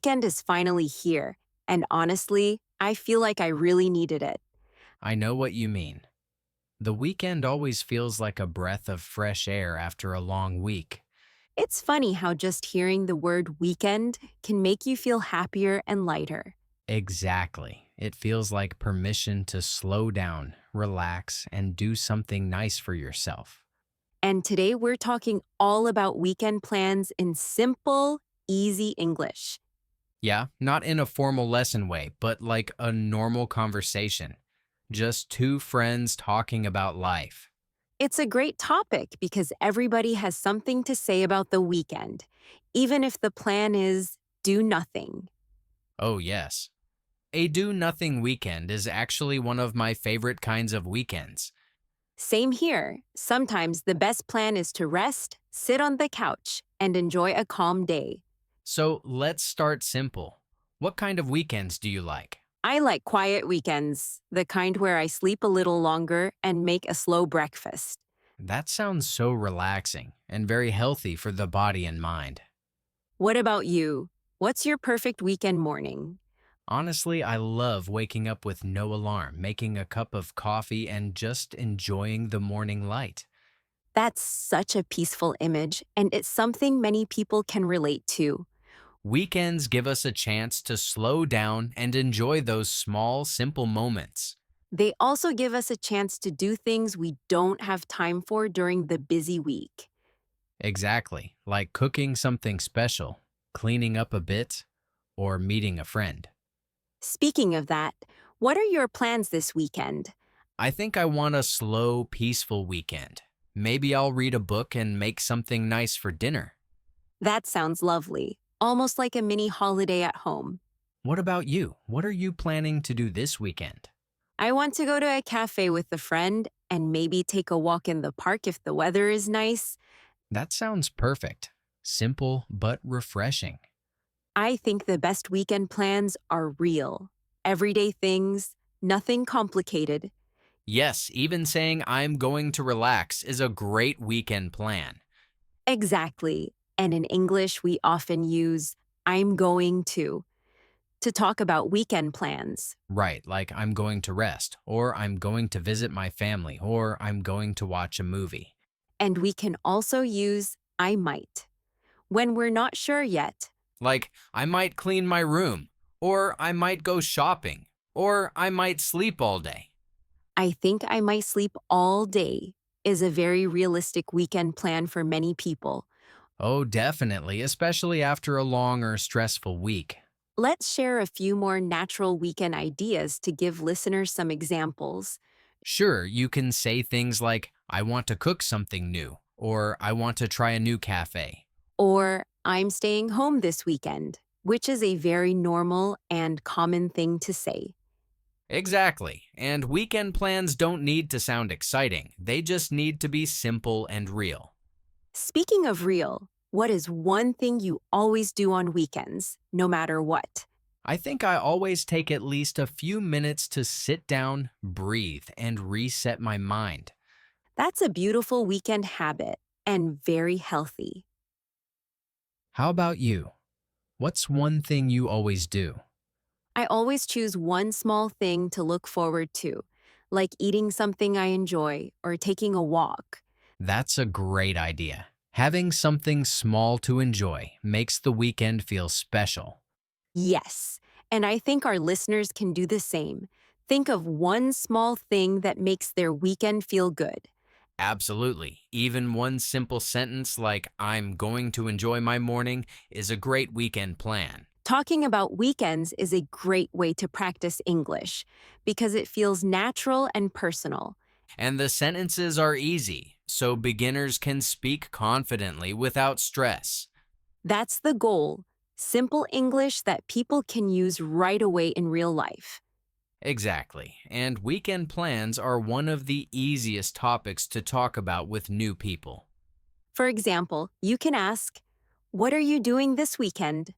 weekend is finally here, and honestly, I feel like I really needed it. I know what you mean. The weekend always feels like a breath of fresh air after a long week. It's funny how just hearing the word weekend can make you feel happier and lighter. Exactly. It feels like permission to slow down, relax, and do something nice for yourself. And today we're talking all about weekend plans in simple, easy English. Yeah, not in a formal lesson way, but like a normal conversation. Just two friends talking about life. It's a great topic because everybody has something to say about the weekend, even if the plan is do nothing. Oh, yes. A do nothing weekend is actually one of my favorite kinds of weekends. Same here. Sometimes the best plan is to rest, sit on the couch, and enjoy a calm day. So let's start simple. What kind of weekends do you like? I like quiet weekends, the kind where I sleep a little longer and make a slow breakfast. That sounds so relaxing and very healthy for the body and mind. What about you? What's your perfect weekend morning? Honestly, I love waking up with no alarm, making a cup of coffee, and just enjoying the morning light. That's such a peaceful image, and it's something many people can relate to. Weekends give us a chance to slow down and enjoy those small, simple moments. They also give us a chance to do things we don't have time for during the busy week. Exactly, like cooking something special, cleaning up a bit, or meeting a friend. Speaking of that, what are your plans this weekend? I think I want a slow, peaceful weekend. Maybe I'll read a book and make something nice for dinner. That sounds lovely, almost like a mini holiday at home. What about you? What are you planning to do this weekend? I want to go to a cafe with a friend and maybe take a walk in the park if the weather is nice. That sounds perfect. Simple but refreshing. I think the best weekend plans are real, everyday things, nothing complicated. Yes, even saying I'm going to relax is a great weekend plan. Exactly. And in English, we often use I'm going to talk about weekend plans. Right, like I'm going to rest, or I'm going to visit my family, or I'm going to watch a movie. And we can also use I might when we're not sure yet. Like, I might clean my room, or I might go shopping, or I might sleep all day. I think I might sleep all day is a very realistic weekend plan for many people. Oh, definitely, especially after a long or stressful week. Let's share a few more natural weekend ideas to give listeners some examples. Sure, you can say things like, I want to cook something new, or I want to try a new cafe. Or I'm staying home this weekend, which is a very normal and common thing to say. Exactly, and weekend plans don't need to sound exciting, they just need to be simple and real. Speaking of real, what is one thing you always do on weekends, no matter what? I think I always take at least a few minutes to sit down, breathe, and reset my mind. That's a beautiful weekend habit and very healthy. How about you? What's one thing you always do? I always choose one small thing to look forward to, like eating something I enjoy or taking a walk. That's a great idea. Having something small to enjoy makes the weekend feel special. Yes, and I think our listeners can do the same. Think of one small thing that makes their weekend feel good. Absolutely. Even one simple sentence like, I'm going to enjoy my morning, is a great weekend plan. Talking about weekends is a great way to practice English because it feels natural and personal. And the sentences are easy, so beginners can speak confidently without stress. That's the goal, simple English that people can use right away in real life. Exactly. And weekend plans are one of the easiest topics to talk about with new people. For example, you can ask, what are you doing this weekend?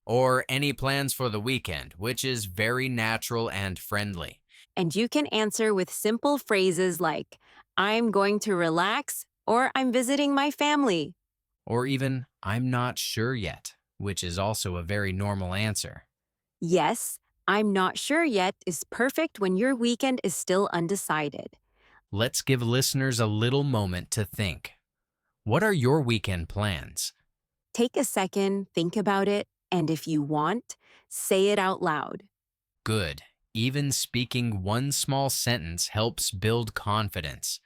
Or any plans for the weekend, which is very natural and friendly. And you can answer with simple phrases like, I'm going to relax or I'm visiting my family. Or even, I'm not sure yet. which is also a very normal answer. Yes, I'm not sure yet is perfect when your weekend is still undecided. Let's give listeners a little moment to think. What are your weekend plans? Take a second, think about it, and if you want, say it out loud. Good. Even speaking one small sentence helps build confidence.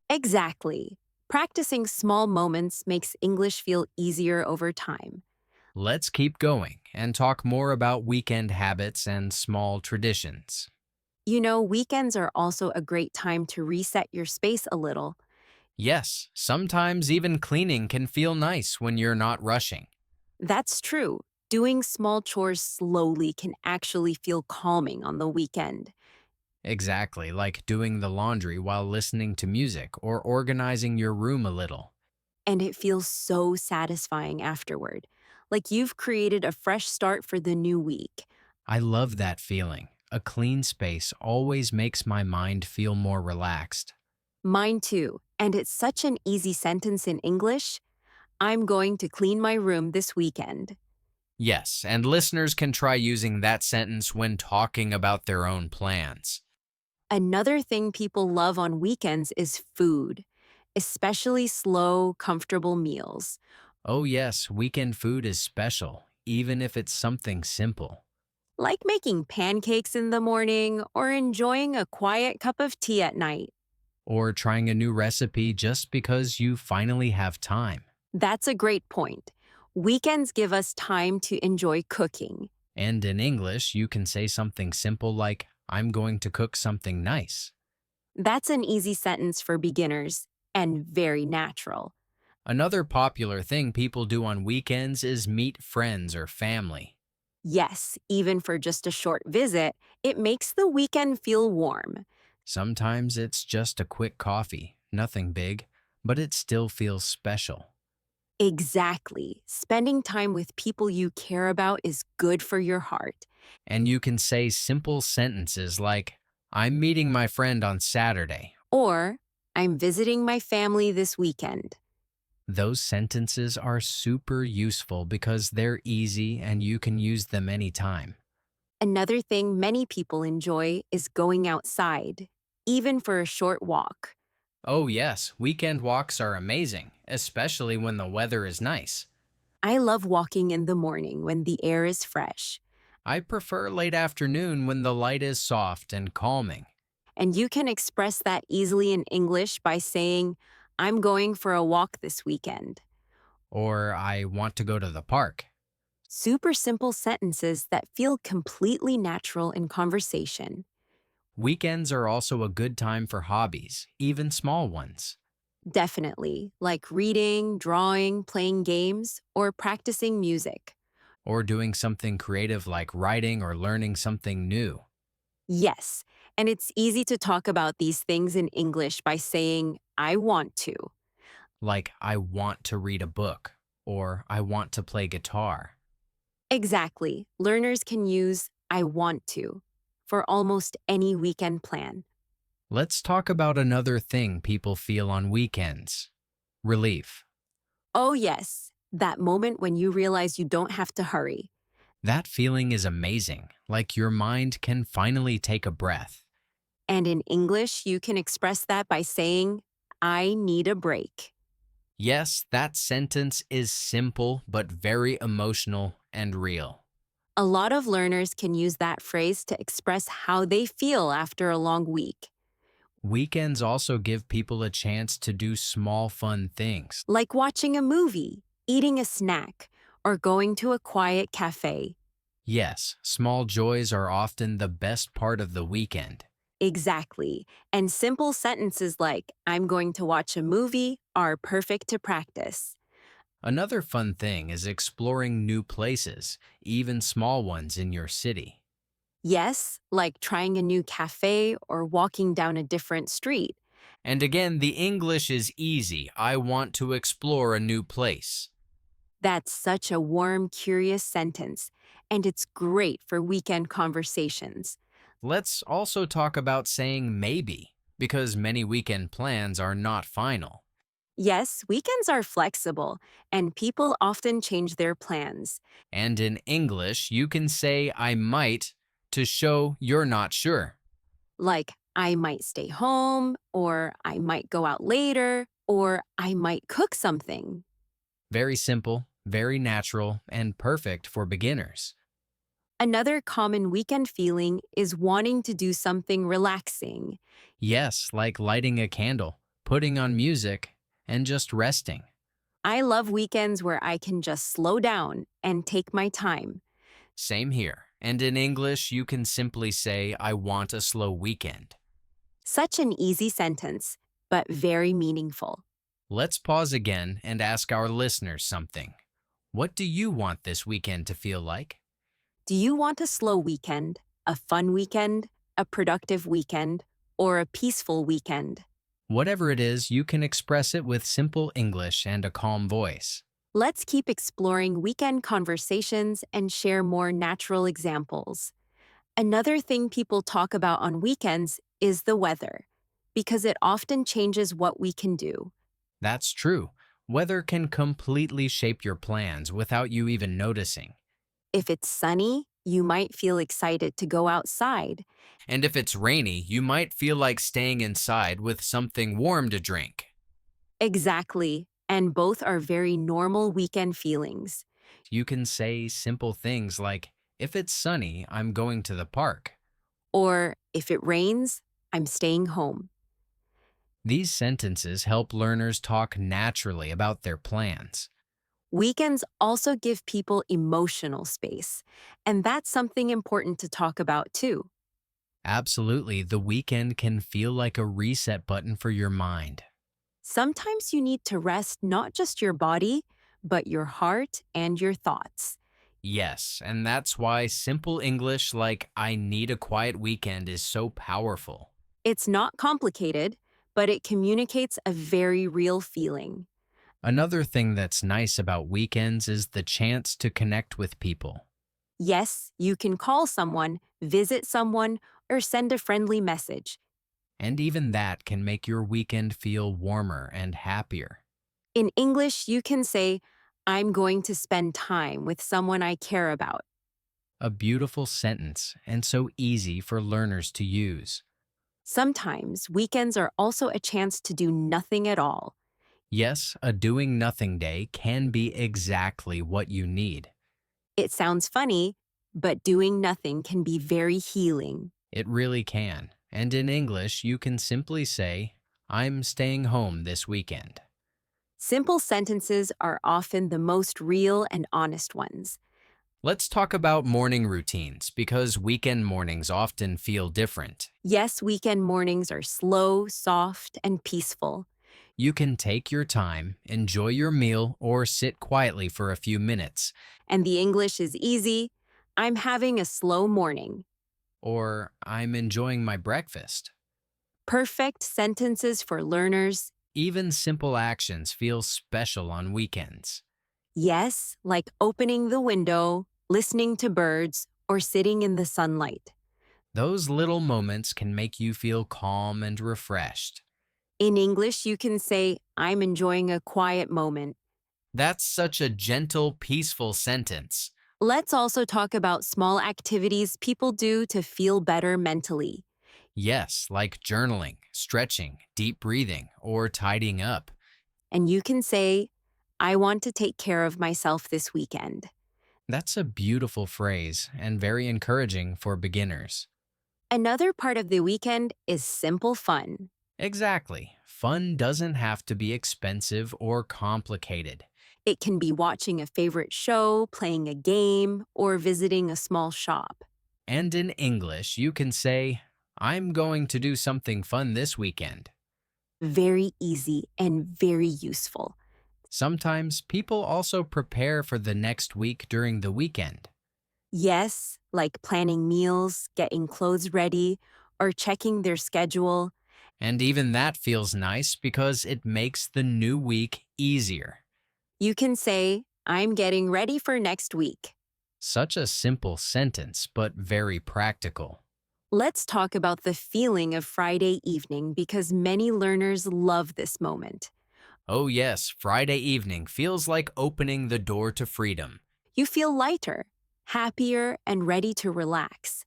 Exactly. Practicing small moments makes English feel easier over time. Let's keep going and talk more about weekend habits and small traditions. You know, weekends are also a great time to reset your space a little. Yes, sometimes even cleaning can feel nice when you're not rushing. That's true. Doing small chores slowly can actually feel calming on the weekend. Exactly, like doing the laundry while listening to music or organizing your room a little. And it feels so satisfying afterward, like you've created a fresh start for the new week. I love that feeling. A clean space always makes my mind feel more relaxed. Mine too. And it's such an easy sentence in English. I'm going to clean my room this weekend. Yes, and listeners can try using that sentence when talking about their own plans. Another thing people love on weekends is food, especially slow, comfortable meals. Oh, yes, weekend food is special, even if it's something simple. Like making pancakes in the morning or enjoying a quiet cup of tea at night. Or trying a new recipe just because you finally have time. That's a great point. Weekends give us time to enjoy cooking. And in English, you can say something simple like, I'm going to cook something nice. That's an easy sentence for beginners and very natural. Another popular thing people do on weekends is meet friends or family. Yes, even for just a short visit, it makes the weekend feel warm. Sometimes it's just a quick coffee, nothing big, but it still feels special. Exactly. Spending time with people you care about is good for your heart. And you can say simple sentences like, I'm meeting my friend on Saturday. Or, I'm visiting my family this weekend. Those sentences are super useful because they're easy and you can use them anytime. Another thing many people enjoy is going outside, even for a short walk. Oh, yes, weekend walks are amazing, especially when the weather is nice. I love walking in the morning when the air is fresh, I prefer late afternoon when the light is soft and calming. and you can express that easily in English by saying, I'm going for a walk this weekend. Or I want to go to the park. Super simple sentences that feel completely natural in conversation. Weekends are also a good time for hobbies, even small ones. Definitely, like reading, drawing, playing games, or practicing music. Or doing something creative like writing or learning something new. Yes, and it's easy to talk about these things in English by saying, I want to. Like, I want to read a book, or I want to play guitar. Exactly. Learners can use I want to for almost any weekend plan. Let's talk about another thing people feel on weekends: relief. Oh, yes, that moment when you realize you don't have to hurry. That feeling is amazing, like your mind can finally take a breath. And in English, you can express that by saying, I need a break. Yes, that sentence is simple but very emotional and real. A lot of learners can use that phrase to express how they feel after a long week, Weekends also give people a chance to do small fun things. like watching a movie, eating a snack, or going to a quiet cafe. Yes, small joys are often the best part of the weekend. Exactly. And simple sentences like, I'm going to watch a movie, are perfect to practice. Another fun thing is exploring new places, even small ones in your city. Yes, like trying a new cafe or walking down a different street. And again, the English is easy. I want to explore a new place. That's such a warm, curious sentence, and it's great for weekend conversations. Let's also talk about saying maybe, because many weekend plans are not final. Yes, weekends are flexible, and people often change their plans. And in English, you can say I might to show you're not sure. Like, I might stay home, or I might go out later, or I might cook something. Very simple, very natural, and perfect for beginners. Another common weekend feeling is wanting to do something relaxing. Yes, like lighting a candle, putting on music, and just resting. I love weekends where I can just slow down and take my time. Same here. And in English, you can simply say, I want a slow weekend. Such an easy sentence, but very meaningful. Let's pause again and ask our listeners something. What do you want this weekend to feel like? Do you want a slow weekend, a fun weekend, a productive weekend, or a peaceful weekend? Whatever it is, you can express it with simple English and a calm voice. Let's keep exploring weekend conversations and share more natural examples. Another thing people talk about on weekends is the weather, because it often changes what we can do. That's true. Weather can completely shape your plans without you even noticing. If it's sunny, you might feel excited to go outside. And if it's rainy, you might feel like staying inside with something warm to drink. Exactly, and both are very normal weekend feelings. You can say simple things like, if it's sunny, I'm going to the park. Or if it rains, I'm staying home. These sentences help learners talk naturally about their plans. Weekends also give people emotional space, and that's something important to talk about too. Absolutely, the weekend can feel like a reset button for your mind. Sometimes you need to rest not just your body, but your heart and your thoughts. Yes, and that's why simple English like I need a quiet weekend is so powerful. It's not complicated, but it communicates a very real feeling. Another thing that's nice about weekends is the chance to connect with people. Yes, you can call someone, visit someone, or send a friendly message. And even that can make your weekend feel warmer and happier. In English, you can say, I'm going to spend time with someone I care about. A beautiful sentence and so easy for learners to use. Sometimes weekends are also a chance to do nothing at all. Yes, a doing nothing day can be exactly what you need. It sounds funny, but doing nothing can be very healing. It really can. And in English, you can simply say, I'm staying home this weekend. Simple sentences are often the most real and honest ones. Let's talk about morning routines because weekend mornings often feel different. Yes, weekend mornings are slow, soft, and peaceful. You can take your time, enjoy your meal, or sit quietly for a few minutes. And the English is easy. I'm having a slow morning. Or I'm enjoying my breakfast. Perfect sentences for learners. Even simple actions feel special on weekends. Yes, like opening the window, listening to birds, or sitting in the sunlight. Those little moments can make you feel calm and refreshed. In English, you can say, I'm enjoying a quiet moment. That's such a gentle, peaceful sentence. Let's also talk about small activities people do to feel better mentally. Yes, like journaling, stretching, deep breathing, or tidying up. And you can say, I want to take care of myself this weekend. That's a beautiful phrase and very encouraging for beginners. Another part of the weekend is simple fun. Exactly. Fun doesn't have to be expensive or complicated. It can be watching a favorite show, playing a game, or visiting a small shop. And in English, you can say, I'm going to do something fun this weekend. Very easy and very useful. Sometimes people also prepare for the next week during the weekend. Yes, like planning meals, getting clothes ready, or checking their schedule. And even that feels nice because it makes the new week easier. You can say, I'm getting ready for next week. Such a simple sentence, but very practical. Let's talk about the feeling of Friday evening because many learners love this moment. Oh, yes, Friday evening feels like opening the door to freedom. You feel lighter, happier, and ready to relax.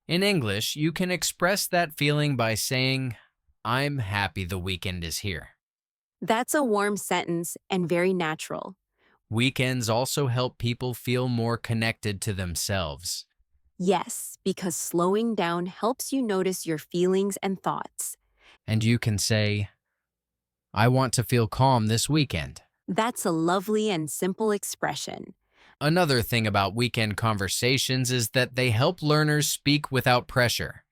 In English, you can express that feeling by saying, I'm happy the weekend is here. That's a warm sentence and very natural. Weekends also help people feel more connected to themselves. Yes, because slowing down helps you notice your feelings and thoughts. And you can say, I want to feel calm this weekend. That's a lovely and simple expression. Another thing about weekend conversations is that they help learners speak without pressure.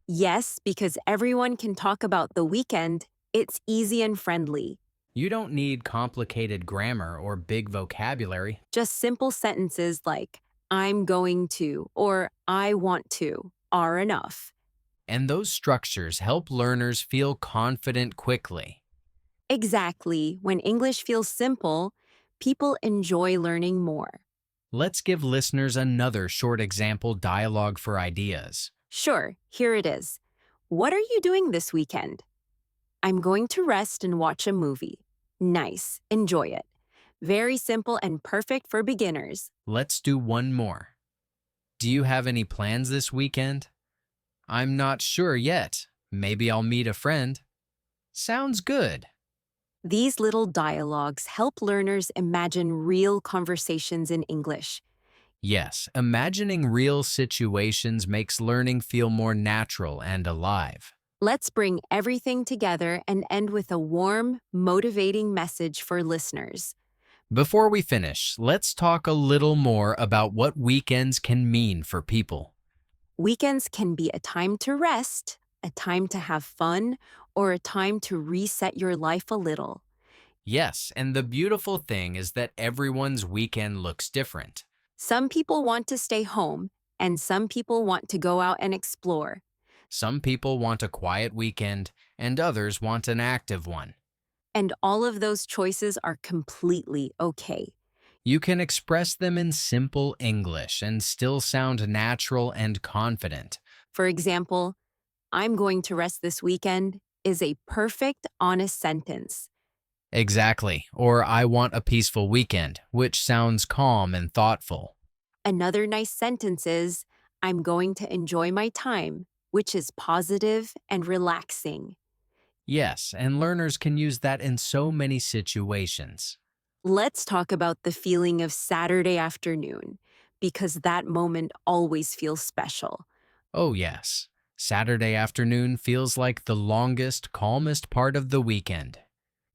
Yes, because everyone can talk about the weekend, it's easy and friendly. You don't need complicated grammar or big vocabulary. Just simple sentences like, I'm going to or I want to are enough. And those structures help learners feel confident quickly. Exactly. When English feels simple, people enjoy learning more. Let's give listeners another short example dialogue for ideas. Sure, here it is. What are you doing this weekend? I'm going to rest and watch a movie. Nice. Enjoy it. Very simple and perfect for beginners. Let's do one more. Do you have any plans this weekend? I'm not sure yet. Maybe I'll meet a friend. Sounds good. These little dialogues help learners imagine real conversations in English. Yes, imagining real situations makes learning feel more natural and alive. Let's bring everything together and end with a warm, motivating message for listeners. Before we finish, let's talk a little more about what weekends can mean for people. Weekends can be a time to rest, a time to have fun, or a time to reset your life a little. Yes, and the beautiful thing is that everyone's weekend looks different. Some people want to stay home, and some people want to go out and explore. Some people want a quiet weekend, and others want an active one. And all of those choices are completely okay. You can express them in simple English and still sound natural and confident. For example, I'm going to rest this weekend is a perfect, honest sentence. Exactly, or I want a peaceful weekend, which sounds calm and thoughtful. Another nice sentence is, I'm going to enjoy my time, which is positive and relaxing. Yes, and learners can use that in so many situations. Let's talk about the feeling of Saturday afternoon, because that moment always feels special. Oh, yes. Saturday afternoon feels like the longest, calmest part of the weekend.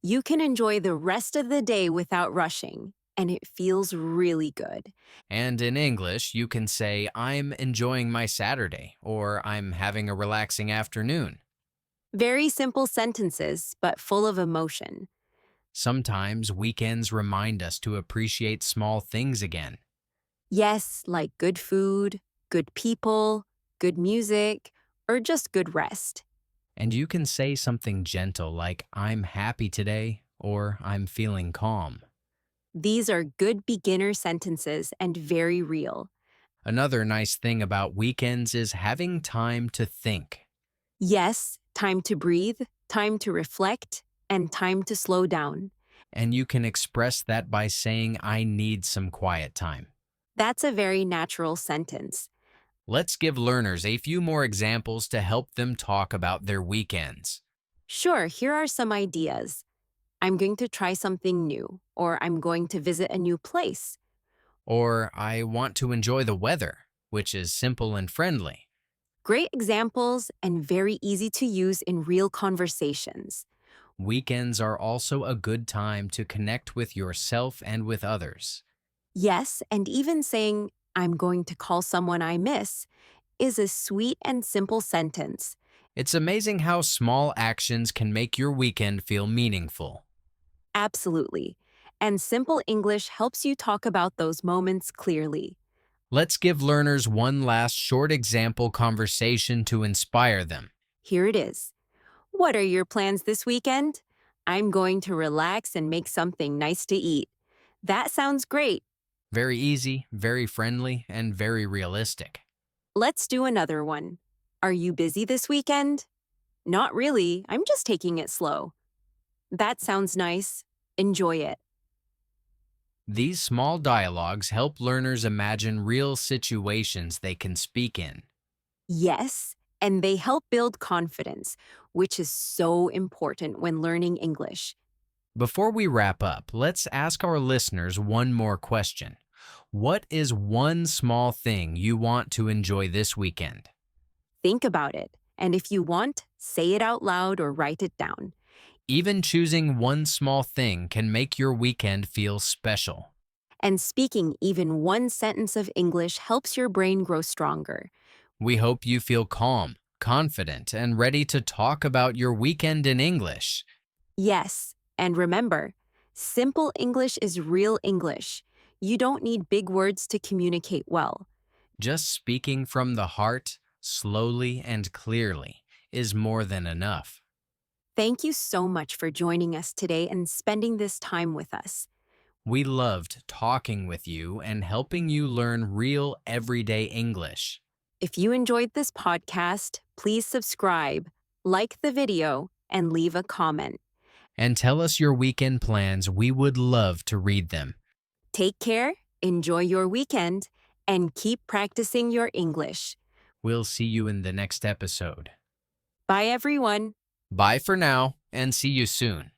You can enjoy the rest of the day without rushing, and it feels really good. And in English, you can say, I'm enjoying my Saturday, or I'm having a relaxing afternoon. Very simple sentences, but full of emotion. Sometimes weekends remind us to appreciate small things again. Yes, like good food, good people, good music, or just good rest. And you can say something gentle like, I'm happy today, or I'm feeling calm. These are good beginner sentences and very real. Another nice thing about weekends is having time to think. Yes, time to breathe, time to reflect, and time to slow down. And you can express that by saying, I need some quiet time. That's a very natural sentence. Let's give learners a few more examples to help them talk about their weekends. Sure, here are some ideas. I'm going to try something new, or I'm going to visit a new place. Or, I want to enjoy the weather, which is simple and friendly. Great examples and very easy to use in real conversations. Weekends are also a good time to connect with yourself and with others. Yes, and even saying, I'm going to call someone I miss, is a sweet and simple sentence. It's amazing how small actions can make your weekend feel meaningful. Absolutely. And simple English helps you talk about those moments clearly. Let's give learners one last short example conversation to inspire them. Here it is. What are your plans this weekend? I'm going to relax and make something nice to eat. That sounds great. Very easy, very friendly, and very realistic. Let's do another one. Are you busy this weekend? Not really. I'm just taking it slow. That sounds nice. Enjoy it. These small dialogues help learners imagine real situations they can speak in. Yes, and they help build confidence, which is so important when learning English. Before we wrap up, let's ask our listeners one more question. What is one small thing you want to enjoy this weekend? Think about it, and if you want, say it out loud or write it down. Even choosing one small thing can make your weekend feel special. And speaking even one sentence of English helps your brain grow stronger. We hope you feel calm, confident, and ready to talk about your weekend in English. Yes, and remember, simple English is real English. You don't need big words to communicate well. Just speaking from the heart, slowly and clearly, is more than enough. Thank you so much for joining us today and spending this time with us. We loved talking with you and helping you learn real everyday English. If you enjoyed this podcast, please subscribe, like the video, and leave a comment. And tell us your weekend plans. We would love to read them. Take care, enjoy your weekend, and keep practicing your English. We'll see you in the next episode. Bye, everyone. Bye for now, and see you soon.